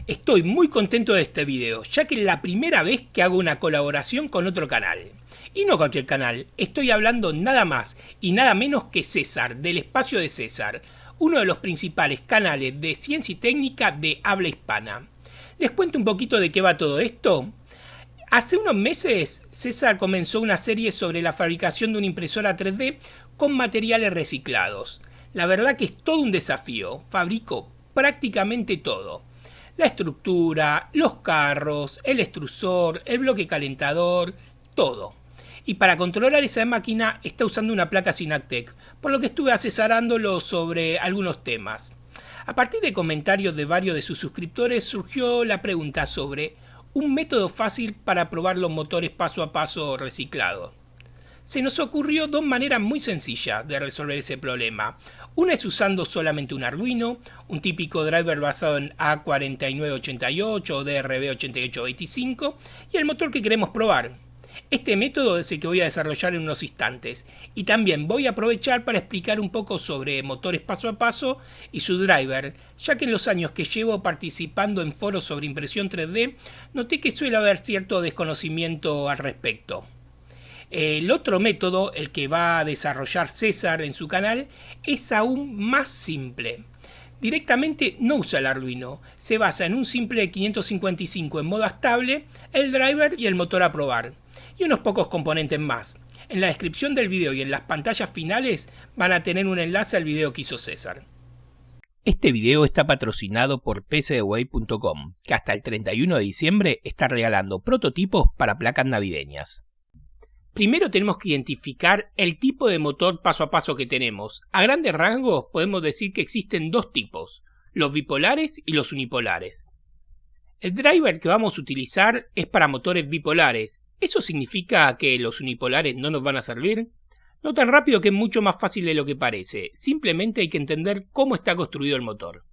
Estoy muy contento de este video, ya que es la primera vez que hago una colaboración con otro canal. Y no cualquier canal, estoy hablando nada más y nada menos que César, del Espacio de César, uno de los principales canales de ciencia y técnica de habla hispana. ¿Les cuento un poquito de qué va todo esto? Hace unos meses, César comenzó una serie sobre la fabricación de una impresora 3D con materiales reciclados. La verdad que es todo un desafío, fabrico prácticamente todo. La estructura, los carros, el extrusor, el bloque calentador, todo. Y para controlar esa máquina está usando una placa Synaptec, por lo que estuve asesorándolo sobre algunos temas. A partir de comentarios de varios de sus suscriptores surgió la pregunta sobre un método fácil para probar los motores paso a paso reciclados. Se nos ocurrió dos maneras muy sencillas de resolver ese problema. Una es usando solamente un Arduino, un típico driver basado en A4988 o DRB8825 y el motor que queremos probar. Este método es el que voy a desarrollar en unos instantes y también voy a aprovechar para explicar un poco sobre motores paso a paso y su driver, ya que en los años que llevo participando en foros sobre impresión 3D noté que suele haber cierto desconocimiento al respecto. El otro método, el que va a desarrollar César en su canal, es aún más simple. Directamente no usa el Arduino, se basa en un simple 555 en modo estable, el driver y el motor a probar, y unos pocos componentes más. En la descripción del video y en las pantallas finales van a tener un enlace al video que hizo César. Este video está patrocinado por PCDWay.com, que hasta el 31 de diciembre está regalando prototipos para placas navideñas. Primero tenemos que identificar el tipo de motor paso a paso que tenemos. A grandes rasgos podemos decir que existen dos tipos, los bipolares y los unipolares. El driver que vamos a utilizar es para motores bipolares. ¿Eso significa que los unipolares no nos van a servir? No tan rápido, que es mucho más fácil de lo que parece. Simplemente hay que entender cómo está construido el motor.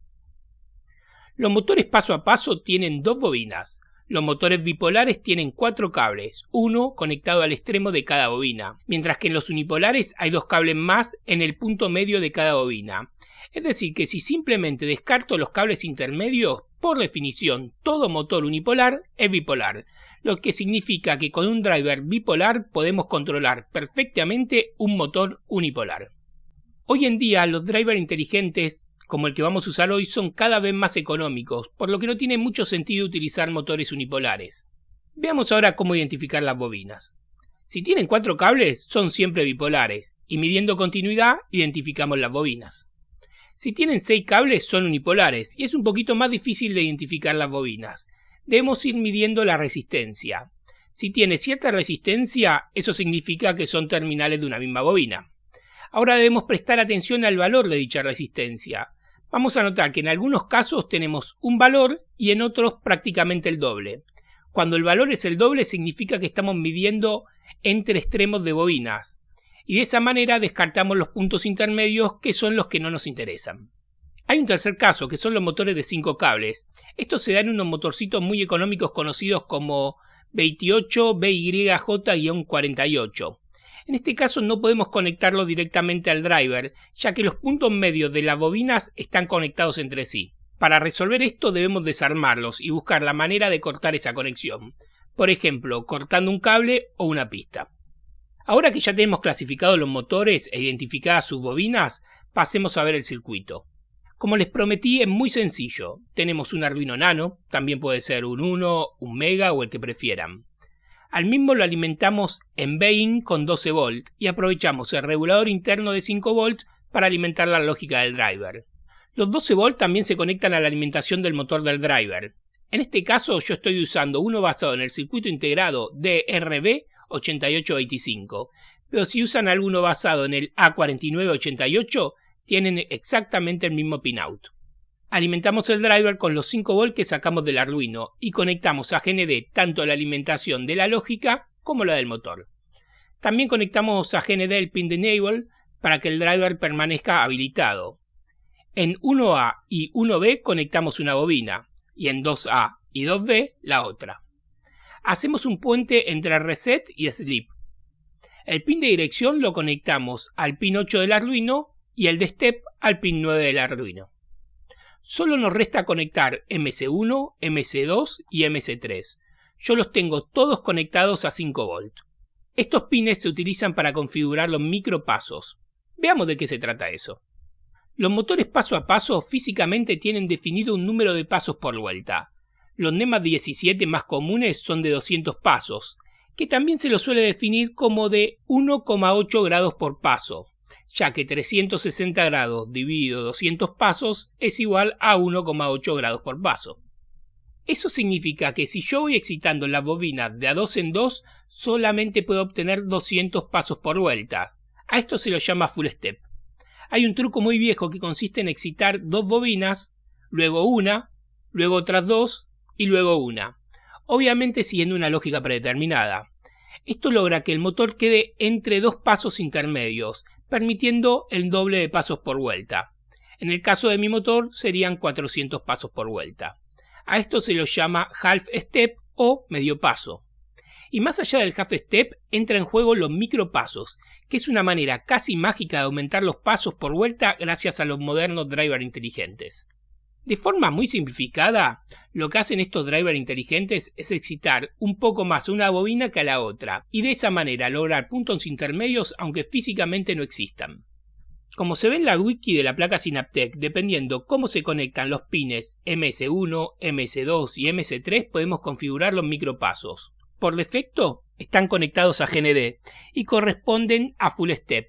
Los motores paso a paso tienen dos bobinas. Los motores bipolares tienen 4 cables, uno conectado al extremo de cada bobina, mientras que en los unipolares hay 2 cables más en el punto medio de cada bobina. Es decir, que si simplemente descarto los cables intermedios, por definición todo motor unipolar es bipolar, lo que significa que con un driver bipolar podemos controlar perfectamente un motor unipolar. Hoy en día los drivers inteligentes como el que vamos a usar hoy son cada vez más económicos, por lo que no tiene mucho sentido utilizar motores unipolares. Veamos ahora cómo identificar las bobinas. Si tienen 4 cables, son siempre bipolares, y midiendo continuidad identificamos las bobinas. Si tienen 6 cables, son unipolares, y es un poquito más difícil de identificar las bobinas. Debemos ir midiendo la resistencia. Si tiene cierta resistencia, eso significa que son terminales de una misma bobina. Ahora debemos prestar atención al valor de dicha resistencia. Vamos a notar que en algunos casos tenemos un valor y en otros prácticamente el doble. Cuando el valor es el doble significa que estamos midiendo entre extremos de bobinas. Y de esa manera descartamos los puntos intermedios, que son los que no nos interesan. Hay un tercer caso, que son los motores de 5 cables. Estos se dan en unos motorcitos muy económicos conocidos como 28 BYJ-48. En este caso no podemos conectarlo directamente al driver, ya que los puntos medios de las bobinas están conectados entre sí. Para resolver esto debemos desarmarlos y buscar la manera de cortar esa conexión, por ejemplo, cortando un cable o una pista. Ahora que ya tenemos clasificados los motores e identificadas sus bobinas, pasemos a ver el circuito. Como les prometí, es muy sencillo. Tenemos un Arduino Nano, también puede ser un 1, un Mega o el que prefieran. Al mismo lo alimentamos en B-in con 12 volt y aprovechamos el regulador interno de 5 volt para alimentar la lógica del driver. Los 12 volt también se conectan a la alimentación del motor del driver. En este caso yo estoy usando uno basado en el circuito integrado DRB8825, pero si usan alguno basado en el A4988 tienen exactamente el mismo pinout. Alimentamos el driver con los 5 volt que sacamos del Arduino y conectamos a GND tanto la alimentación de la lógica como la del motor. También conectamos a GND el pin de enable para que el driver permanezca habilitado. En 1A y 1B conectamos una bobina y en 2A y 2B la otra. Hacemos un puente entre reset y sleep. El pin de dirección lo conectamos al pin 8 del Arduino y el de step al pin 9 del Arduino. Solo nos resta conectar MC1, MC2 y MC3. Yo los tengo todos conectados a 5 volt. Estos pines se utilizan para configurar los micropasos. Veamos de qué se trata eso. Los motores paso a paso físicamente tienen definido un número de pasos por vuelta. Los NEMA 17 más comunes son de 200 pasos, que también se los suele definir como de 1,8 grados por paso, ya que 360 grados dividido 200 pasos es igual a 1,8 grados por paso. Eso significa que si yo voy excitando las bobinas de a 2 en 2, solamente puedo obtener 200 pasos por vuelta. A esto se lo llama full step. Hay un truco muy viejo que consiste en excitar 2 bobinas, luego una, luego otras 2 y luego una, obviamente siguiendo una lógica predeterminada. Esto logra que el motor quede entre 2 pasos intermedios, permitiendo el doble de pasos por vuelta. En el caso de mi motor serían 400 pasos por vuelta. A esto se lo llama half step o medio paso. Y más allá del half step entra en juego los micropasos, que es una manera casi mágica de aumentar los pasos por vuelta gracias a los modernos drivers inteligentes. De forma muy simplificada, lo que hacen estos drivers inteligentes es excitar un poco más a una bobina que a la otra, y de esa manera lograr puntos intermedios aunque físicamente no existan. Como se ve en la wiki de la placa Synaptec, dependiendo cómo se conectan los pines MS1, MS2 y MS3, podemos configurar los micropasos. Por defecto, están conectados a GND y corresponden a full step.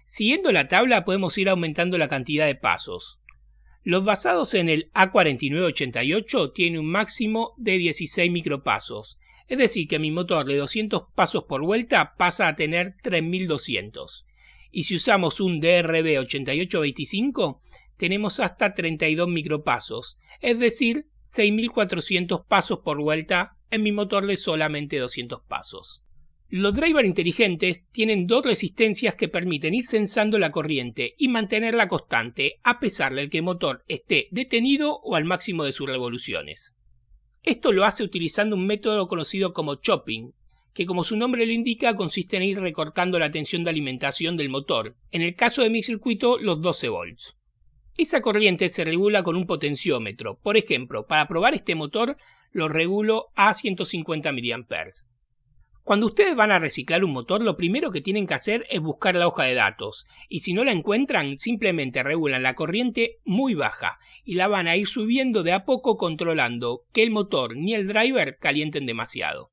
Siguiendo la tabla podemos ir aumentando la cantidad de pasos. Los basados en el A4988 tienen un máximo de 16 micropasos, es decir que mi motor de 200 pasos por vuelta pasa a tener 3200. Y si usamos un DRB8825 tenemos hasta 32 micropasos, es decir 6400 pasos por vuelta en mi motor de solamente 200 pasos. Los drivers inteligentes tienen 2 resistencias que permiten ir sensando la corriente y mantenerla constante a pesar de que el motor esté detenido o al máximo de sus revoluciones. Esto lo hace utilizando un método conocido como chopping, que como su nombre lo indica consiste en ir recortando la tensión de alimentación del motor, en el caso de mi circuito los 12 volts. Esa corriente se regula con un potenciómetro. Por ejemplo, para probar este motor lo regulo a 150 mA. Cuando ustedes van a reciclar un motor, lo primero que tienen que hacer es buscar la hoja de datos, y si no la encuentran, simplemente regulan la corriente muy baja y la van a ir subiendo de a poco controlando que el motor ni el driver calienten demasiado.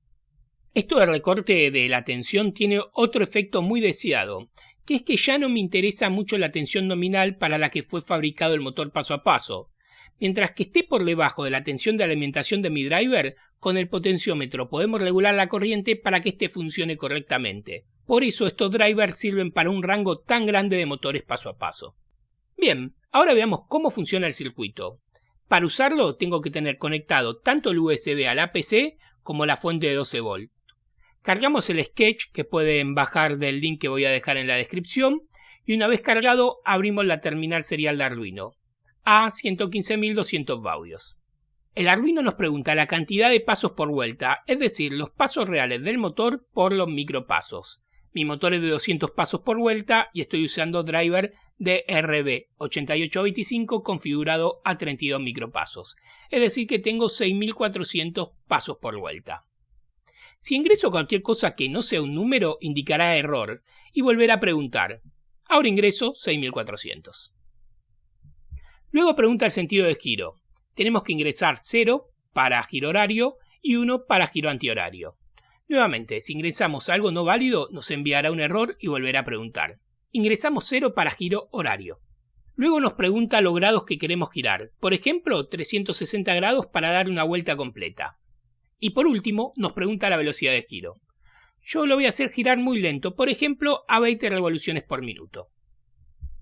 Esto del recorte de la tensión tiene otro efecto muy deseado, que es que ya no me interesa mucho la tensión nominal para la que fue fabricado el motor paso a paso. Mientras que esté por debajo de la tensión de alimentación de mi driver, con el potenciómetro podemos regular la corriente para que éste funcione correctamente. Por eso estos drivers sirven para un rango tan grande de motores paso a paso. Bien, ahora veamos cómo funciona el circuito. Para usarlo tengo que tener conectado tanto el USB al APC como la fuente de 12 volt. Cargamos el sketch que pueden bajar del link que voy a dejar en la descripción y una vez cargado abrimos la terminal serial de Arduino a 115.200 baudios. El Arduino nos pregunta la cantidad de pasos por vuelta, es decir, los pasos reales del motor por los micropasos. Mi motor es de 200 pasos por vuelta y estoy usando driver de RB8825 configurado a 32 micropasos, es decir que tengo 6400 pasos por vuelta. Si ingreso cualquier cosa que no sea un número, indicará error y volverá a preguntar. Ahora ingreso 6400. Luego pregunta el sentido de giro. Tenemos que ingresar 0 para giro horario y 1 para giro antihorario. Nuevamente, si ingresamos algo no válido, nos enviará un error y volverá a preguntar. Ingresamos 0 para giro horario. Luego nos pregunta los grados que queremos girar. Por ejemplo, 360 grados para dar una vuelta completa. Y por último, nos pregunta la velocidad de giro. Yo lo voy a hacer girar muy lento, por ejemplo, a 20 revoluciones por minuto.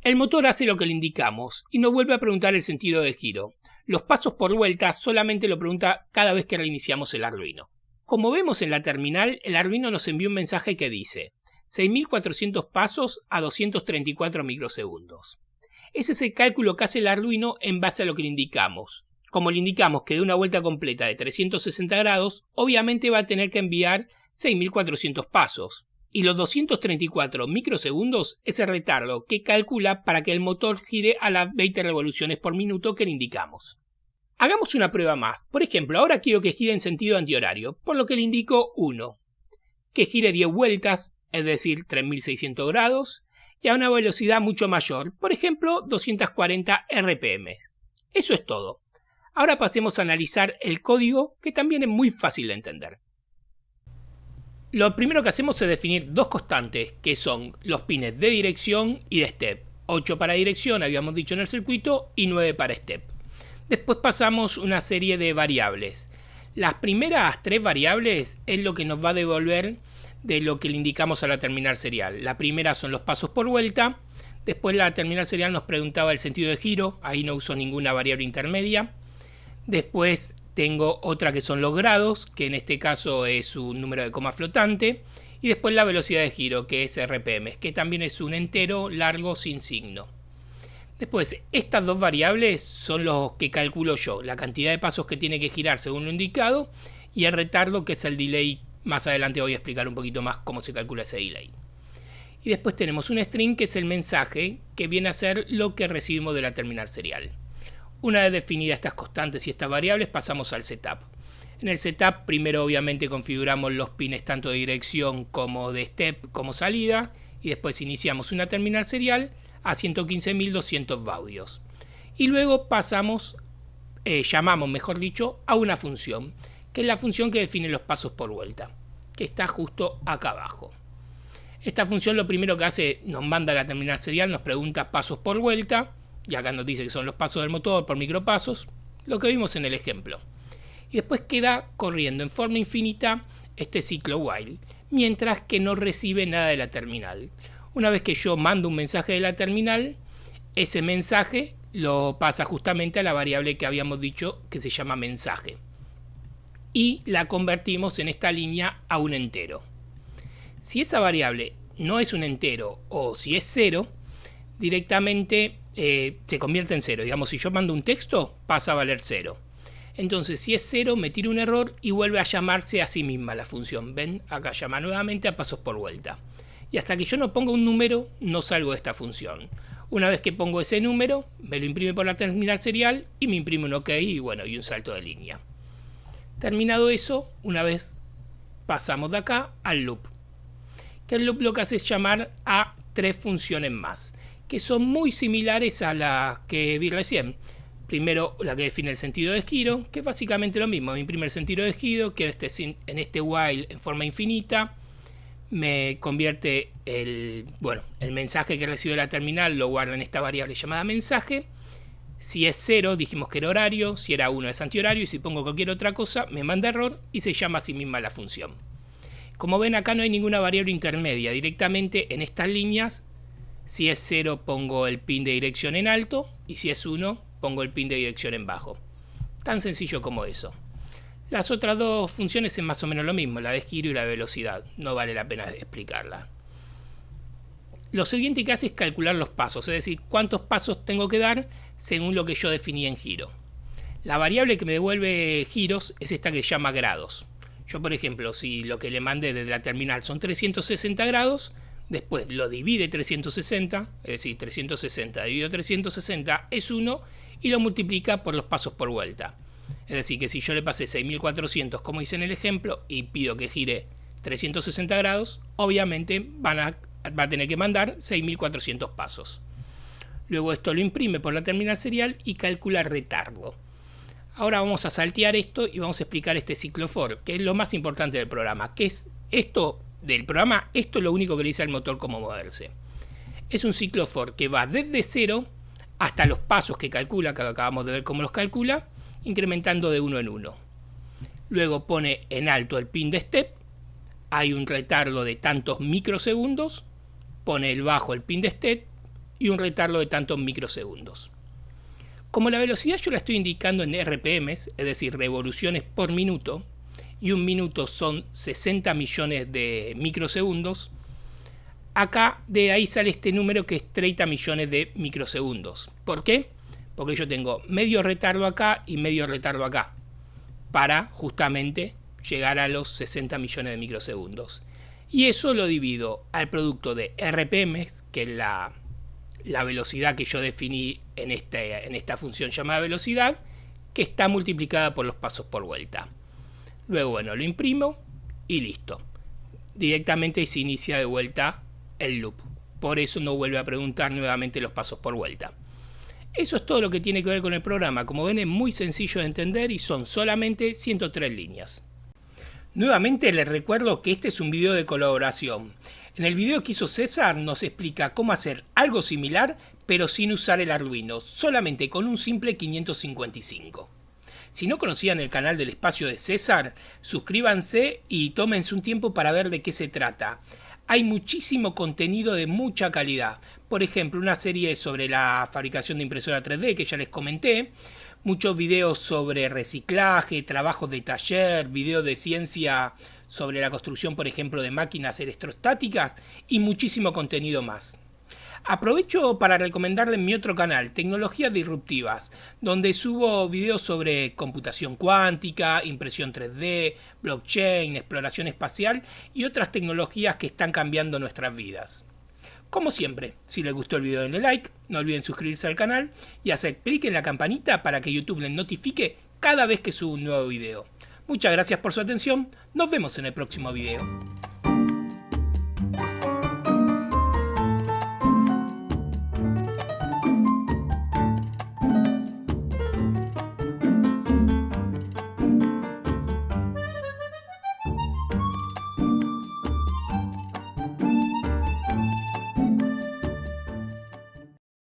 El motor hace lo que le indicamos y nos vuelve a preguntar el sentido de giro. Los pasos por vuelta solamente lo pregunta cada vez que reiniciamos el Arduino. Como vemos en la terminal, el Arduino nos envía un mensaje que dice 6400 pasos a 234 microsegundos. Ese es el cálculo que hace el Arduino en base a lo que le indicamos. Como le indicamos que dé una vuelta completa de 360 grados, obviamente va a tener que enviar 6400 pasos. y los 234 microsegundos es el retardo que calcula para que el motor gire a las 20 revoluciones por minuto que le indicamos. Hagamos una prueba más. Por ejemplo, ahora quiero que gire en sentido antihorario, por lo que le indico 1. Que gire 10 vueltas, es decir, 3600 grados, y a una velocidad mucho mayor, por ejemplo, 240 RPM. Eso es todo. Ahora pasemos a analizar el código, que también es muy fácil de entender. Lo primero que hacemos es definir dos constantes, que son los pines de dirección y de step. 8 para dirección, habíamos dicho en el circuito, y 9 para step. Después pasamos una serie de variables. Las primeras 3 variables es lo que nos va a devolver de lo que le indicamos a la terminal serial. La primera son los pasos por vuelta. Después la terminal serial nos preguntaba el sentido de giro. Ahí no uso ninguna variable intermedia. Después tengo otra que son los grados, que en este caso es un número de coma flotante. Y después la velocidad de giro, que es RPM, que también es un entero largo sin signo. Después, estas dos variables son los que calculo yo, la cantidad de pasos que tiene que girar según lo indicado y el retardo, que es el delay. Más adelante voy a explicar un poquito más cómo se calcula ese delay. Y después tenemos un string, que es el mensaje, que viene a ser lo que recibimos de la terminal serial. Una vez definidas estas constantes y estas variables, pasamos al setup. En el setup primero obviamente configuramos los pines tanto de dirección como de step como salida, y después iniciamos una terminal serial a 115.200 baudios. Y luego llamamos mejor dicho, a una función, que es la función que define los pasos por vuelta, que está justo acá abajo. Esta función lo primero que hace, nos manda a la terminal serial, nos pregunta pasos por vuelta, y acá nos dice que son los pasos del motor por micropasos, lo que vimos en el ejemplo. Y después queda corriendo en forma infinita este ciclo while, mientras que no recibe nada de la terminal. Una vez que yo mando un mensaje de la terminal, ese mensaje lo pasa justamente a la variable que habíamos dicho que se llama mensaje. Y la convertimos en esta línea a un entero. Si esa variable no es un entero o si es 0, directamente se convierte en 0. Digamos, si yo mando un texto, pasa a valer 0. Entonces, si es 0, me tira un error y vuelve a llamarse a sí misma la función. ¿Ven? Acá llama nuevamente a pasos por vuelta. Y hasta que yo no ponga un número, no salgo de esta función. Una vez que pongo ese número, me lo imprime por la terminal serial y me imprime un OK y un salto de línea. Terminado eso, una vez pasamos de acá al loop. Que el loop lo que hace es llamar a 3 funciones más, que son muy similares a las que vi recién. Primero la que define el sentido de giro, que es básicamente lo mismo. Me imprime el sentido de giro, que en este while en forma infinita me convierte el mensaje que recibe la terminal, lo guarda en esta variable llamada mensaje. Si es 0, dijimos que era horario, si era 1 es antihorario, y si pongo cualquier otra cosa, me manda error y se llama a sí misma la función. Como ven, acá no hay ninguna variable intermedia. Directamente en estas líneas, si es 0 pongo el pin de dirección en alto, y si es 1 pongo el pin de dirección en bajo. Tan sencillo como eso. Las otras dos funciones es más o menos lo mismo, la de giro y la de velocidad. No vale la pena explicarla. Lo siguiente que hace es calcular los pasos, es decir, cuántos pasos tengo que dar según lo que yo definí en giro. La variable que me devuelve giros es esta que se llama grados. Yo, por ejemplo, si lo que le mandé desde la terminal son 360 grados, después lo divide 360, es decir, 360 dividido 360 es 1 y lo multiplica por los pasos por vuelta. Es decir, que si yo le pasé 6400 como hice en el ejemplo y pido que gire 360 grados, obviamente va a tener que mandar 6400 pasos. Luego esto lo imprime por la terminal serial y calcula retardo. Ahora vamos a saltear esto y vamos a explicar este ciclo for, que es lo más importante del programa. ¿Qué es esto del programa? Esto es lo único que le dice al motor cómo moverse. Es un ciclo for que va desde 0 hasta los pasos que calcula, que acabamos de ver cómo los calcula, incrementando de 1 en 1. Luego pone en alto el pin de step, hay un retardo de tantos microsegundos, pone el bajo el pin de step y un retardo de tantos microsegundos. Como la velocidad yo la estoy indicando en RPM, es decir, revoluciones por minuto, y un minuto son 60 millones de microsegundos, acá de ahí sale este número que es 30 millones de microsegundos. ¿Por qué? Porque yo tengo medio retardo acá y medio retardo acá, para justamente llegar a los 60 millones de microsegundos. Y eso lo divido al producto de RPM, que es la velocidad que yo definí en esta función llamada velocidad, que está multiplicada por los pasos por vuelta. Luego, bueno, lo imprimo y listo. Directamente se inicia de vuelta el loop. Por eso no vuelve a preguntar nuevamente los pasos por vuelta. Eso es todo lo que tiene que ver con el programa. Como ven, es muy sencillo de entender y son solamente 103 líneas. Nuevamente les recuerdo que este es un video de colaboración. En el video que hizo César nos explica cómo hacer algo similar, pero sin usar el Arduino, solamente con un simple 555. Si no conocían el canal del espacio de César, suscríbanse y tómense un tiempo para ver de qué se trata. Hay muchísimo contenido de mucha calidad. Por ejemplo, una serie sobre la fabricación de impresora 3D que ya les comenté. Muchos videos sobre reciclaje, trabajos de taller, videos de ciencia sobre la construcción, por ejemplo, de máquinas electrostáticas y muchísimo contenido más. Aprovecho para recomendarles mi otro canal, Tecnologías Disruptivas, donde subo videos sobre computación cuántica, impresión 3D, blockchain, exploración espacial y otras tecnologías que están cambiando nuestras vidas. Como siempre, si les gustó el video denle like, no olviden suscribirse al canal y hacer clic en la campanita para que YouTube les notifique cada vez que subo un nuevo video. Muchas gracias por su atención, nos vemos en el próximo video.